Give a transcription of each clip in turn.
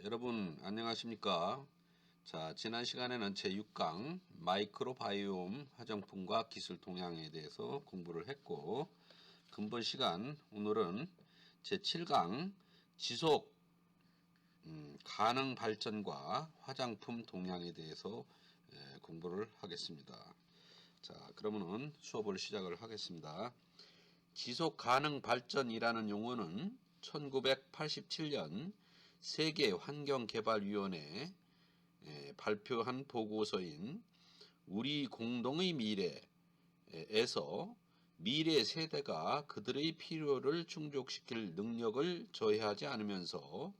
여러분 안녕하십니까? 자, 지난 시간에는 제6강 마이크로바이옴 화장품과 기술 동향에 대해서 공부를 했고, 근본 시간 오늘은 제7강 지속 가능 발전과 화장품 동향에 대해서 공부를 하겠습니다. 자, 그러면은 수업을 시작을 하겠습니다. 지속 가능 발전이라는 용어는 1987년 세계환경개발위원회 발표한 보고서인 우리 공동의 미래에서 미래 세대가 그들의 필요를 충족시킬 능력을 저해하지 않으면서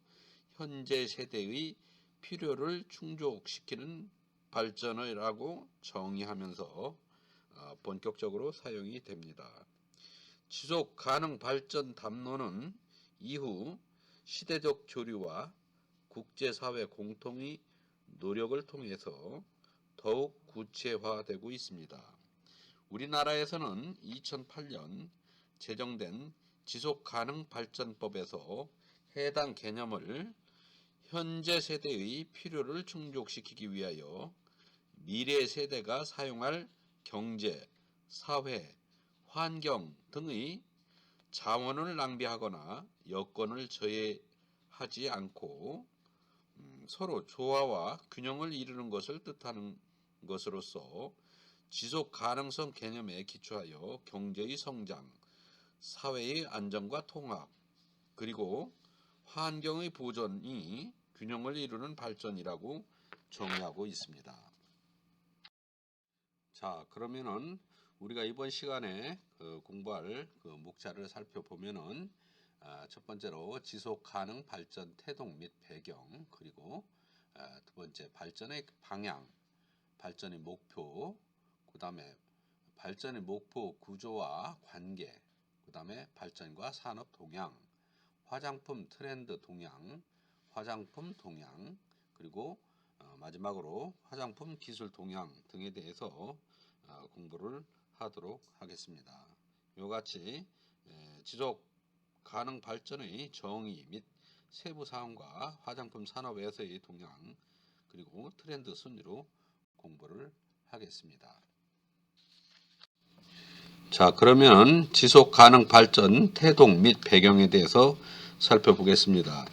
현재 세대의 필요를 충족시키는 발전이라고 정의하면서 본격적으로 사용이 됩니다. 지속 가능 발전 담론은 이후 시대적 조류와 국제사회 공통의 노력을 통해서 더욱 구체화되고 있습니다. 우리나라에서는 2008년 제정된 지속가능발전법에서 해당 개념을 현재 세대의 필요를 충족시키기 위하여 미래 세대가 사용할 경제, 사회, 환경 등의 자원을 낭비하거나 여건을 저해하지 않고 서로 조화와 균형을 이루는 것을 뜻하는 것으로서 지속 가능성 개념에 기초하여 경제의 성장, 사회의 안정과 통합, 그리고 환경의 보존이 균형을 이루는 발전이라고 정의하고 있습니다. 자, 그러면은 우리가 이번 시간에 공부할 목차를 살펴보면은 첫 번째로 지속 가능 발전 태동 및 배경, 그리고 두 번째 발전의 방향, 발전의 목표, 그 다음에 발전의 목표 구조와 관계, 그 다음에 발전과 산업 동향, 화장품 트렌드 동향, 화장품 동향, 그리고 마지막으로 화장품 기술 동향 등에 대해서 공부를 하도록 하겠습니다. 이같이 지속 가능 발전의 정의 및 세부 사항과 화장품 산업에서의 동향, 그리고 트렌드 순위로 공부를 하겠습니다. 자, 그러면 지속 가능 발전 태동 및 배경에 대해서 살펴보겠습니다.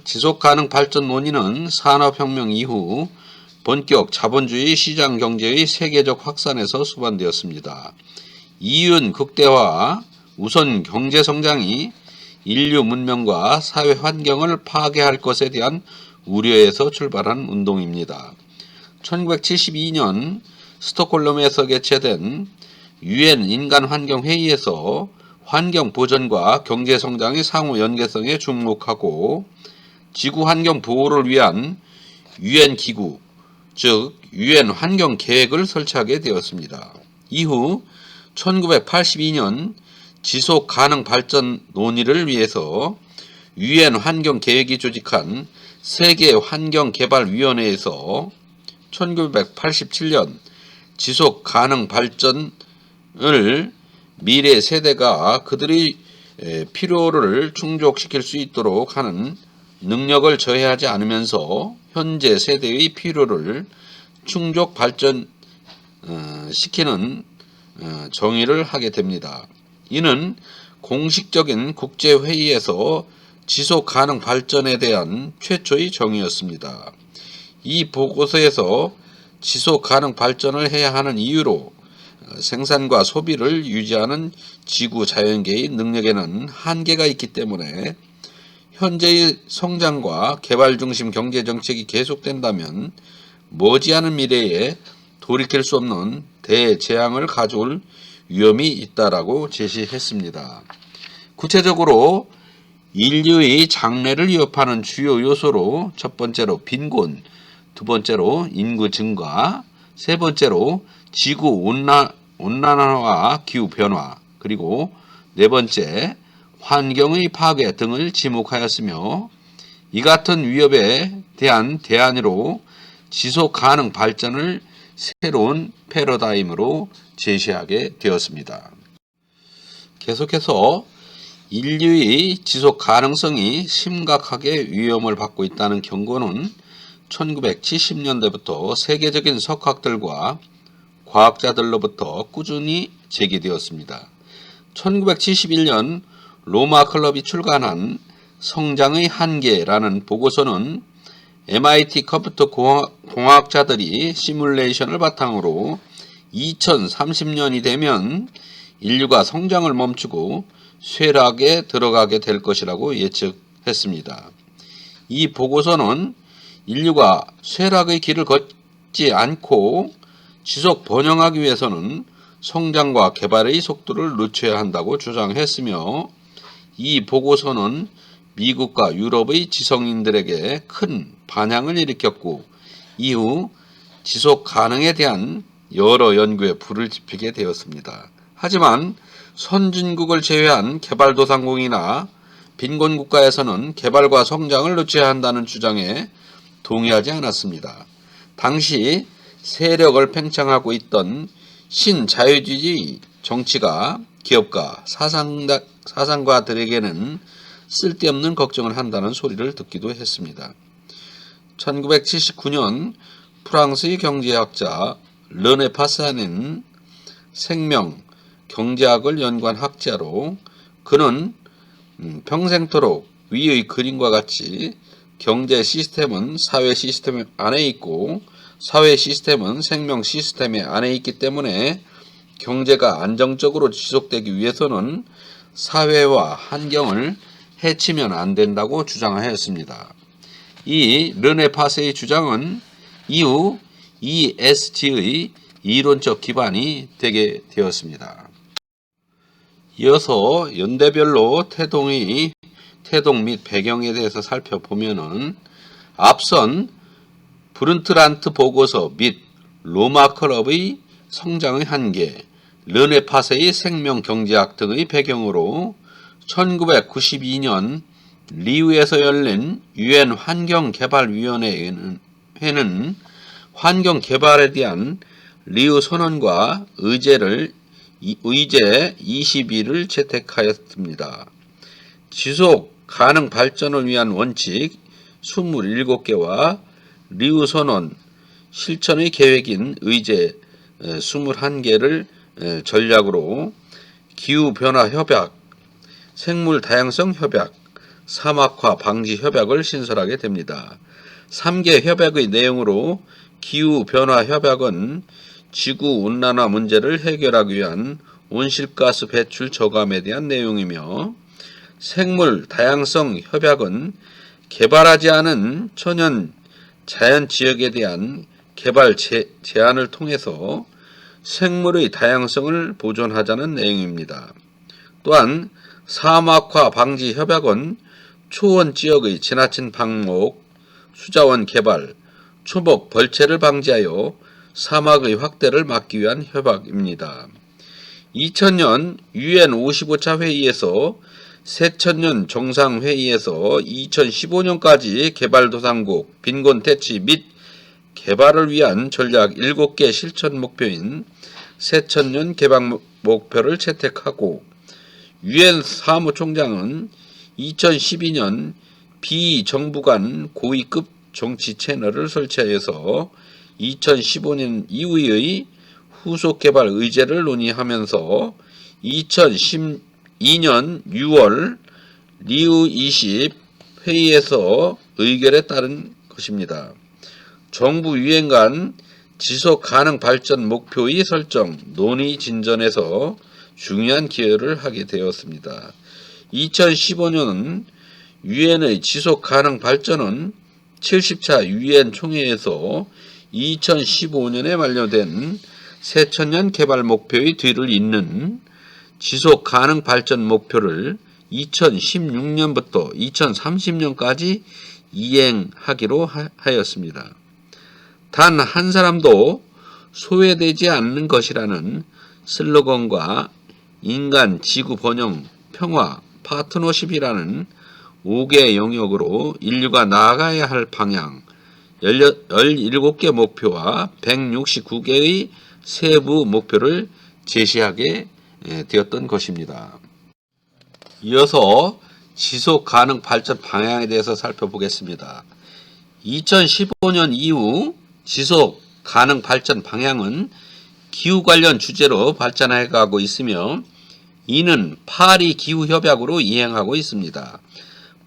지속 가능 발전 논의는 산업혁명 이후 본격 자본주의 시장 경제의 세계적 확산에서 수반되었습니다. 이윤 극대화와 우선 경제 성장이 인류 문명과 사회 환경을 파괴할 것에 대한 우려에서 출발한 운동입니다. 1972년 스톡홀름에서 개최된 유엔 인간환경회의에서 환경 보전과 경제 성장의 상호 연계성에 주목하고 지구 환경 보호를 위한 유엔 기구, 즉 유엔 환경 계획을 설치하게 되었습니다. 이후 1982년 지속 가능 발전 논의를 위해서 유엔 환경 계획이 조직한 세계 환경 개발 위원회에서 1987년 지속 가능 발전을 미래 세대가 그들의 필요를 충족시킬 수 있도록 하는 능력을 저해하지 않으면서 현재 세대의 필요를 충족 발전 시키는 정의를 하게 됩니다. 이는 공식적인 국제회의에서 지속 가능 발전에 대한 최초의 정의였습니다. 이 보고서에서 지속 가능 발전을 해야 하는 이유로 생산과 소비를 유지하는 지구 자연계의 능력에는 한계가 있기 때문에 현재의 성장과 개발 중심 경제 정책이 계속된다면 머지않은 미래에 돌이킬 수 없는 대재앙을 가져올 위험이 있다라고 제시했습니다. 구체적으로 인류의 장래를 위협하는 주요 요소로 첫 번째로 빈곤, 두 번째로 인구 증가, 세 번째로 지구 온난화와 기후 변화, 그리고 네 번째 환경의 파괴 등을 지목하였으며, 이 같은 위협에 대한 대안으로 지속 가능 발전을 새로운 패러다임으로 제시하게 되었습니다. 계속해서 인류의 지속 가능성이 심각하게 위험을 받고 있다는 경고는 1970년대부터 세계적인 석학들과 과학자들로부터 꾸준히 제기되었습니다. 1971년 로마 클럽이 출간한 성장의 한계라는 보고서는 MIT 컴퓨터 공학자들이 시뮬레이션을 바탕으로 2030년이 되면 인류가 성장을 멈추고 쇠락에 들어가게 될 것이라고 예측했습니다. 이 보고서는 인류가 쇠락의 길을 걷지 않고 지속 번영하기 위해서는 성장과 개발의 속도를 늦춰야 한다고 주장했으며, 이 보고서는 미국과 유럽의 지성인들에게 큰 반향을 일으켰고 이후 지속 가능에 대한 여러 연구에 불을 지피게 되었습니다. 하지만 선진국을 제외한 개발도상국이나 빈곤 국가에서는 개발과 성장을 늦춰야 한다는 주장에 동의하지 않았습니다. 당시 세력을 팽창하고 있던 신자유주의 정치가 기업가, 사상가들에게는 쓸데없는 걱정을 한다는 소리를 듣기도 했습니다. 1979년 프랑스의 경제학자 르네 파사는 생명, 경제학을 연구한 학자로, 그는 평생토록 위의 그림과 같이 경제 시스템은 사회 시스템 안에 있고 사회 시스템은 생명 시스템 안에 있기 때문에 경제가 안정적으로 지속되기 위해서는 사회와 환경을 해치면 안 된다고 주장하였습니다. 이 르네 파세의 주장은 이후 ESG의 이론적 기반이 되게 되었습니다. 이어서 연대별로 태동 및 배경에 대해서 살펴보면은, 앞선 브룬트란트 보고서 및 로마 클럽의 성장의 한계, 르네 파세의 생명 경제학 등의 배경으로 1992년 리우에서 열린 유엔 환경개발위원회는 환경개발에 대한 리우 선언과 의제 22를 채택하였습니다. 지속 가능 발전을 위한 원칙 27개와 리우 선언 실천의 계획인 의제 21개를 전략으로 기후변화 협약, 생물 다양성 협약, 사막화 방지 협약을 신설하게 됩니다. 3개 협약의 내용으로 기후변화 협약은 지구온난화 문제를 해결하기 위한 온실가스 배출 저감에 대한 내용이며, 생물 다양성 협약은 개발하지 않은 천연 자연 지역에 대한 개발 제한을 통해서 생물의 다양성을 보존하자는 내용입니다. 또한 사막화 방지 협약은 초원 지역의 지나친 방목, 수자원 개발, 초목 벌채를 방지하여 사막의 확대를 막기 위한 협약입니다. 2000년 유엔 55차 회의에서 새천년 정상회의에서 2015년까지 개발도상국 빈곤 퇴치 및 개발을 위한 전략 7개 실천 목표인 새천년 개발 목표를 채택하고, 유엔 사무총장은 2012년 비정부 간 고위급 정치 채널을 설치하여서 2015년 이후의 후속 개발 의제를 논의하면서 2012년 6월 리우 20 회의에서 의결에 따른 것입니다. 정부 유엔 간 지속 가능 발전 목표의 설정, 논의 진전에서 중요한 기여를 하게 되었습니다. 2015년은 유엔의 지속 가능 발전은 70차 유엔 총회에서 2015년에 만료된 새천년 개발 목표의 뒤를 잇는 지속 가능 발전 목표를 2016년부터 2030년까지 이행하기로 하였습니다. 단 한 사람도 소외되지 않는 것이라는 슬로건과 인간, 지구 번영, 평화, 파트너십이라는 5개 영역으로 인류가 나아가야 할 방향, 17개 목표와 169개의 세부 목표를 제시하게 되었던 것입니다. 이어서 지속 가능 발전 방향에 대해서 살펴보겠습니다. 2015년 이후 지속 가능 발전 방향은 기후 관련 주제로 발전해 가고 있으며 이는 파리 기후협약으로 이행하고 있습니다.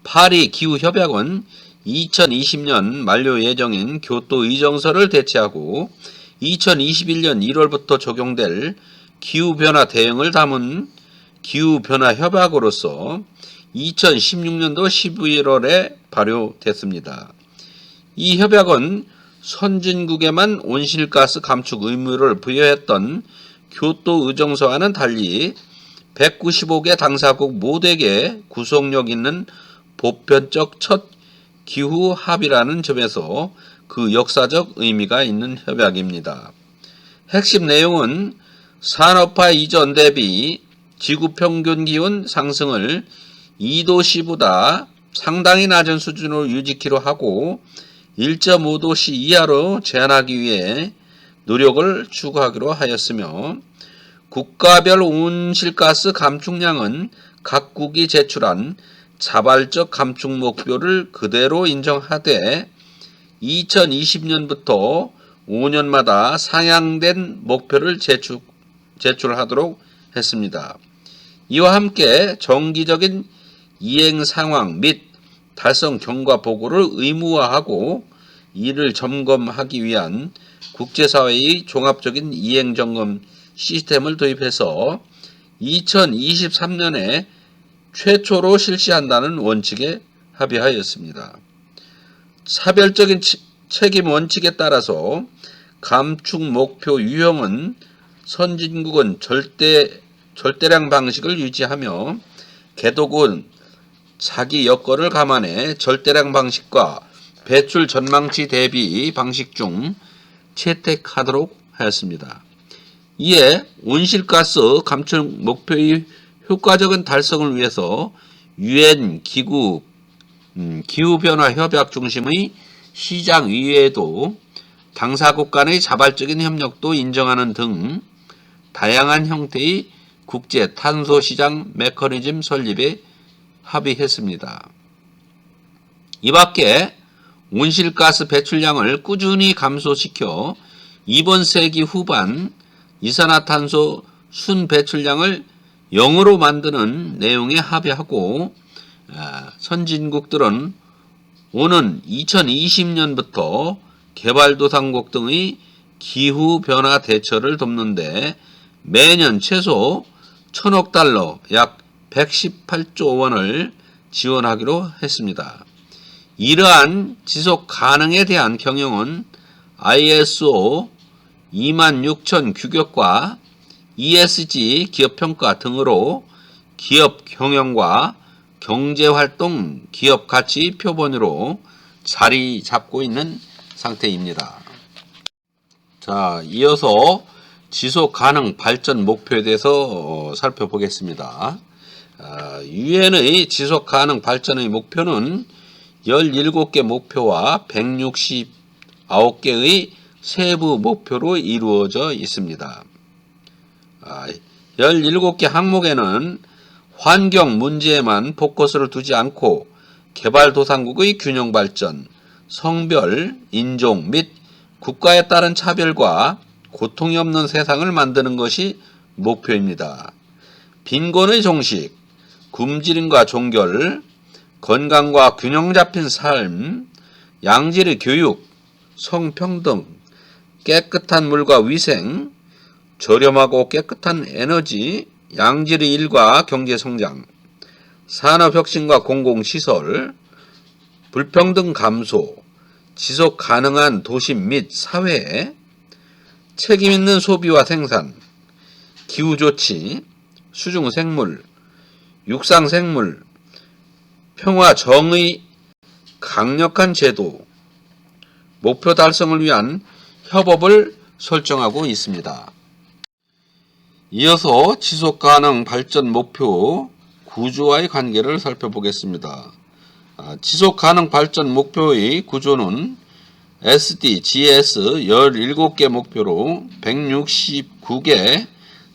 파리 기후협약은 2020년 만료 예정인 교토 의정서를 대체하고 2021년 1월부터 적용될 기후변화 대응을 담은 기후변화 협약으로서 2016년도 11월에 발효됐습니다. 이 협약은 선진국에만 온실가스 감축 의무를 부여했던 교토 의정서와는 달리 195개 당사국 모두에게 구속력 있는 보편적 첫 기후 합의라는 점에서 그 역사적 의미가 있는 협약입니다. 핵심 내용은 산업화 이전 대비 지구 평균 기온 상승을 2도씨보다 상당히 낮은 수준으로 유지키로 하고 1.5도씨 이하로 제한하기 위해 노력을 추구하기로 하였으며 국가별 온실가스 감축량은 각국이 제출한 자발적 감축 목표를 그대로 인정하되 2020년부터 5년마다 상향된 목표를 제출하도록 했습니다. 이와 함께 정기적인 이행 상황 및 달성 경과 보고를 의무화하고 이를 점검하기 위한 국제사회의 종합적인 이행 점검 시스템을 도입해서 2023년에 최초로 실시한다는 원칙에 합의하였습니다. 차별적인 책임 원칙에 따라서 감축 목표 유형은 선진국은 절대량 방식을 유지하며 개도국은 자기 여건을 감안해 절대량 방식과 배출 전망치 대비 방식 중 채택하도록 하였습니다. 이에 온실가스 감축 목표의 효과적인 달성을 위해서 유엔 기후변화 협약 중심의 시장 위에도 당사국 간의 자발적인 협력도 인정하는 등 다양한 형태의 국제 탄소 시장 메커니즘 설립에 합의했습니다. 이 밖에 온실가스 배출량을 꾸준히 감소시켜 이번 세기 후반 이산화탄소 순 배출량을 0으로 만드는 내용에 합의하고 선진국들은 오는 2020년부터 개발도상국 등의 기후변화 대처를 돕는데 매년 최소 1,000억 달러 약 118조 원을 지원하기로 했습니다. 이러한 지속 가능에 대한 경영은 ISO 26000 규격과 ESG 기업평가 등으로 기업 경영과 경제활동 기업 가치 표본으로 자리 잡고 있는 상태입니다. 자, 이어서 지속 가능 발전 목표에 대해서 살펴보겠습니다. 유엔의 지속 가능 발전의 목표는 17개 목표와 169개의 세부 목표로 이루어져 있습니다. 17개 항목에는 환경 문제에만 포커스를 두지 않고 개발도상국의 균형 발전, 성별, 인종 및 국가에 따른 차별과 고통이 없는 세상을 만드는 것이 목표입니다. 빈곤의 종식, 굶주림과 종결, 건강과 균형 잡힌 삶, 양질의 교육, 성평등, 깨끗한 물과 위생, 저렴하고 깨끗한 에너지, 양질의 일과 경제성장, 산업혁신과 공공시설, 불평등 감소, 지속 가능한 도심 및 사회, 책임있는 소비와 생산, 기후조치, 수중생물, 육상생물, 평화 정의 강력한 제도, 목표 달성을 위한 협업을 설정하고 있습니다. 이어서 지속가능 발전 목표 구조와의 관계를 살펴보겠습니다. 지속가능 발전 목표의 구조는 SDGs 17개 목표로 169개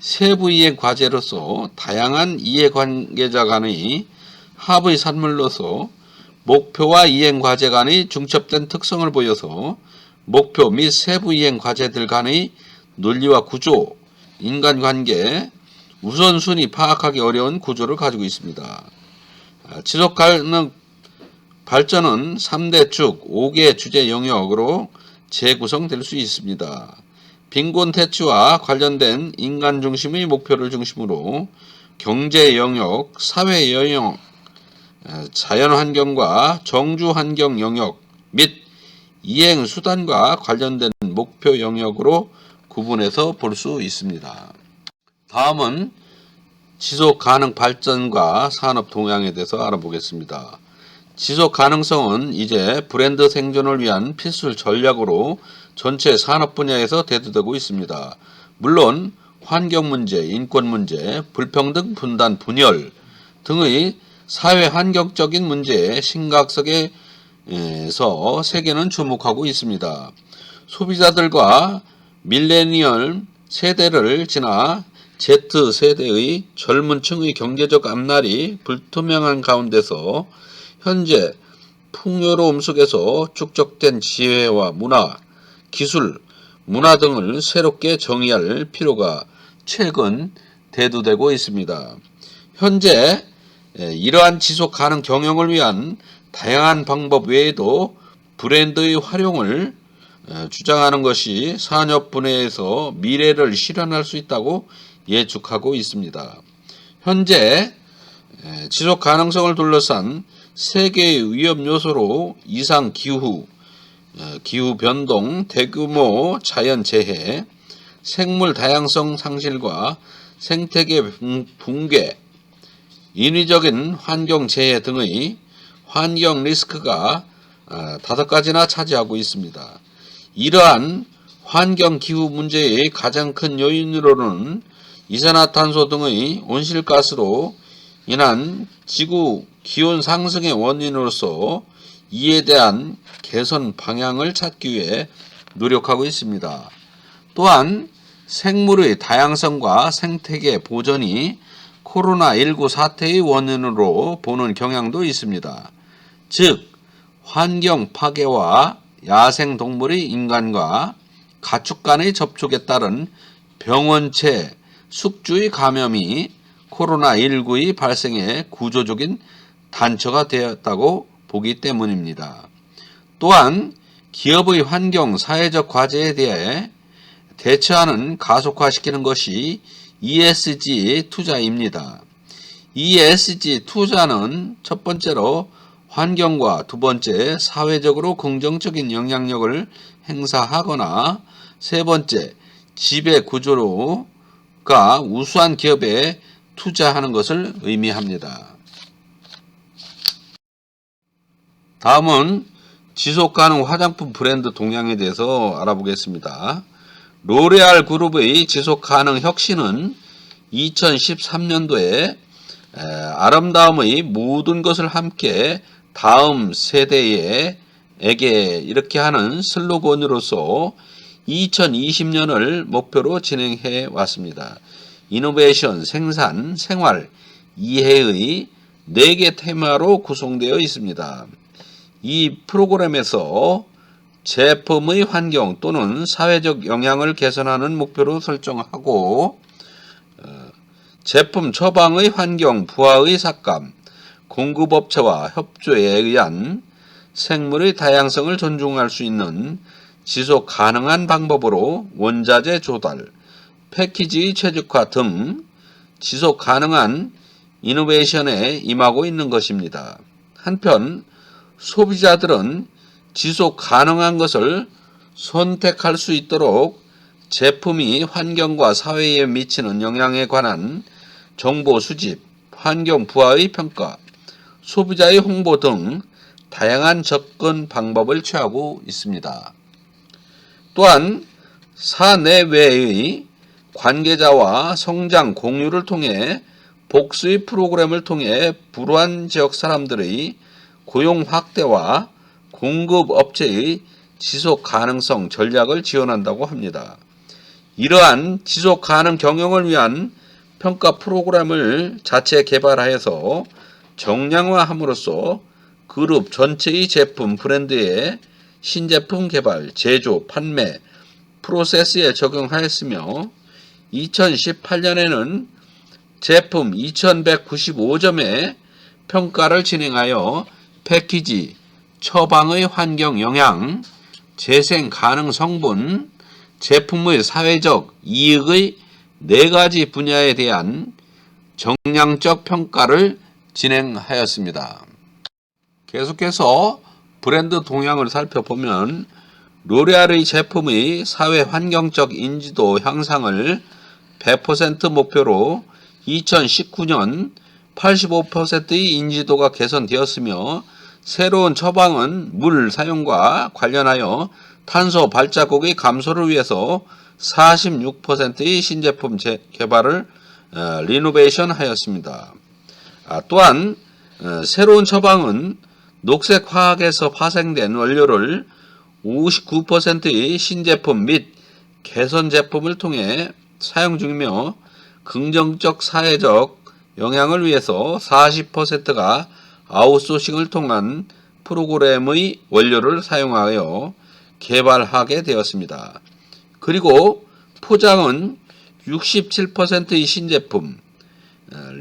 세부 이행 과제로서 다양한 이해관계자 간의 합의 산물로서 목표와 이행 과제 간의 중첩된 특성을 보여서 목표 및 세부 이행 과제들 간의 논리와 구조, 인간관계, 우선순위 파악하기 어려운 구조를 가지고 있습니다. 지속가능 발전은 3대 축, 5개 주제 영역으로 재구성될 수 있습니다. 빈곤퇴치와 관련된 인간 중심의 목표를 중심으로 경제 영역, 사회 영역, 자연환경과 정주환경 영역 및 이행수단과 관련된 목표 영역으로 구분해서 볼 수 있습니다. 다음은 지속가능 발전과 산업 동향에 대해서 알아보겠습니다. 지속가능성은 이제 브랜드 생존을 위한 필수 전략으로 전체 산업 분야에서 대두되고 있습니다. 물론 환경 문제, 인권 문제, 불평등, 분단, 분열 등의 사회 환경적인 문제의 심각성에서 세계는 주목하고 있습니다. 소비자들과 밀레니얼 세대를 지나 Z세대의 젊은 층의 경제적 앞날이 불투명한 가운데서 현재 풍요로움 속에서 축적된 지혜와 문화, 기술, 문화 등을 새롭게 정의할 필요가 최근 대두되고 있습니다. 현재 이러한 지속 가능 경영을 위한 다양한 방법 외에도 브랜드의 활용을 주장하는 것이 산업 분야에서 미래를 실현할 수 있다고 예측하고 있습니다. 현재 지속 가능성을 둘러싼 세계의 위험 요소로 이상 기후, 기후 변동, 대규모 자연 재해, 생물 다양성 상실과 생태계 붕괴, 인위적인 환경 재해 등의 환경 리스크가 5가지나 차지하고 있습니다. 이러한 환경 기후 문제의 가장 큰 요인으로는 이산화탄소 등의 온실가스로 인한 지구 기온 상승의 원인으로서 이에 대한 개선 방향을 찾기 위해 노력하고 있습니다. 또한 생물의 다양성과 생태계 보존이 코로나19 사태의 원인으로 보는 경향도 있습니다. 즉, 환경 파괴와 야생동물의 인간과 가축 간의 접촉에 따른 병원체, 숙주의 감염이 코로나19의 발생에 구조적인 단초가 되었다고 보기 때문입니다. 또한 기업의 환경, 사회적 과제에 대해 대처하는 가속화시키는 것이 ESG 투자입니다. ESG 투자는 첫 번째로 환경과 두 번째 사회적으로 긍정적인 영향력을 행사하거나 세 번째 지배 구조가 우수한 기업에 투자하는 것을 의미합니다. 다음은 지속가능 화장품 브랜드 동향에 대해서 알아보겠습니다. 로레알 그룹의 지속가능 혁신은 2013년도에 아름다움의 모든 것을 함께 다음 세대에게 이렇게 하는 슬로건으로서 2020년을 목표로 진행해 왔습니다. 이노베이션, 생산, 생활, 이해의 4개 테마로 구성되어 있습니다. 이 프로그램에서 제품의 환경 또는 사회적 영향을 개선하는 목표로 설정하고 제품 처방의 환경, 부하의 삭감, 공급업체와 협조에 의한 생물의 다양성을 존중할 수 있는 지속 가능한 방법으로 원자재 조달, 패키지 최적화 등 지속 가능한 이노베이션에 임하고 있는 것입니다. 한편 소비자들은 지속 가능한 것을 선택할 수 있도록 제품이 환경과 사회에 미치는 영향에 관한 정보 수집, 환경 부하의 평가, 소비자의 홍보 등 다양한 접근 방법을 취하고 있습니다. 또한 사내외의 관계자와 성장 공유를 통해 복수의 프로그램을 통해 불우한 지역 사람들의 고용 확대와 공급 업체의 지속 가능성 전략을 지원한다고 합니다. 이러한 지속 가능 경영을 위한 평가 프로그램을 자체 개발하여서 정량화함으로써 그룹 전체의 제품 브랜드의 신제품 개발, 제조, 판매, 프로세스에 적용하였으며 2018년에는 제품 2195점의 평가를 진행하여 패키지, 처방의 환경 영향, 재생 가능 성분, 제품의 사회적 이익의 4가지 분야에 대한 정량적 평가를 진행하였습니다. 계속해서 브랜드 동향을 살펴보면 로레알의 제품의 사회 환경적 인지도 향상을 100% 목표로 2019년 85%의 인지도가 개선되었으며 새로운 처방은 물 사용과 관련하여 탄소 발자국의 감소를 위해서 46%의 신제품 개발을 리노베이션 하였습니다. 또한 새로운 처방은 녹색 화학에서 파생된 원료를 59%의 신제품 및 개선 제품을 통해 사용 중이며 긍정적 사회적 영향을 위해서 40%가 아웃소싱을 통한 프로그램의 원료를 사용하여 개발하게 되었습니다. 그리고 포장은 67%의 신제품,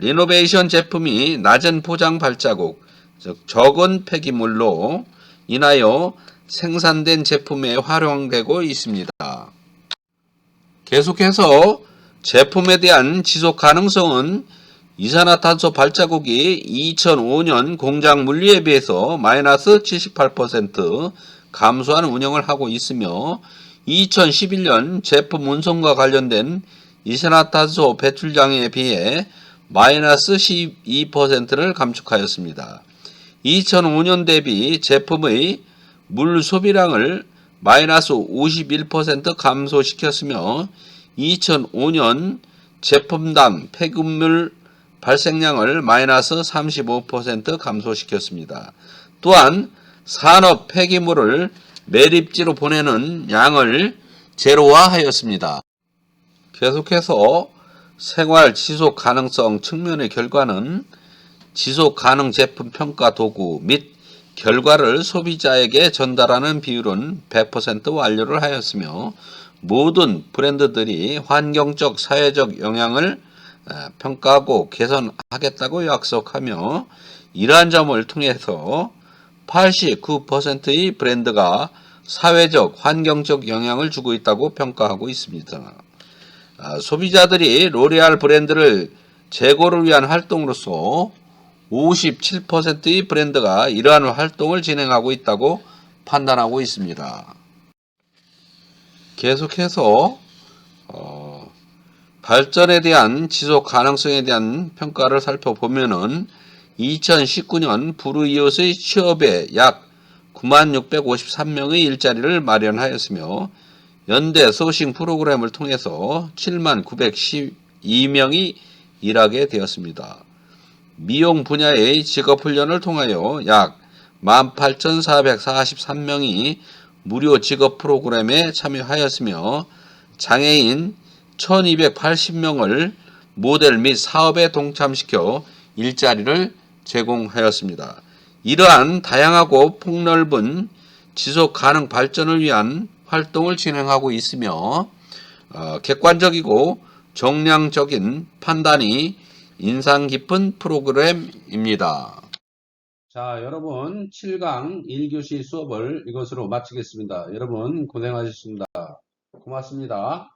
리노베이션 제품이 낮은 포장 발자국, 즉 적은 폐기물로 인하여 생산된 제품에 활용되고 있습니다. 계속해서 제품에 대한 지속 가능성은 이산화탄소 발자국이 2005년 공장 물리에 비해서 마이너스 78% 감소한 운영을 하고 있으며 2011년 제품 운송과 관련된 이산화탄소 배출량에 비해 마이너스 12%를 감축하였습니다. 2005년 대비 제품의 물 소비량을 마이너스 51% 감소시켰으며 2005년 제품당 폐기물 발생량을 마이너스 35% 감소시켰습니다. 또한 산업 폐기물을 매립지로 보내는 양을 제로화하였습니다. 계속해서 생활 지속 가능성 측면의 결과는 지속 가능 제품 평가 도구 및 결과를 소비자에게 전달하는 비율은 100% 완료를 하였으며 모든 브랜드들이 환경적 사회적 영향을 평가하고 개선하겠다고 약속하며 이러한 점을 통해서 89%의 브랜드가 사회적 환경적 영향을 주고 있다고 평가하고 있습니다. 소비자들이 로레알 브랜드를 재고를 위한 활동으로서 57%의 브랜드가 이러한 활동을 진행하고 있다고 판단하고 있습니다. 계속해서 발전에 대한 지속 가능성에 대한 평가를 살펴보면은 2019년 불우이웃의 취업에 약 9653명의 일자리를 마련하였으며 연대 소싱 프로그램을 통해서 7912명이 일하게 되었습니다. 미용 분야의 직업훈련을 통하여 약 18,443명이 무료 직업 프로그램에 참여하였으며 장애인 1,280명을 모델 및 사업에 동참시켜 일자리를 제공하였습니다. 이러한 다양하고 폭넓은 지속 가능 발전을 위한 활동을 진행하고 있으며 객관적이고 정량적인 판단이 인상 깊은 프로그램입니다. 자, 여러분 7강 1교시 수업을 이것으로 마치겠습니다. 여러분 고생하셨습니다. 고맙습니다.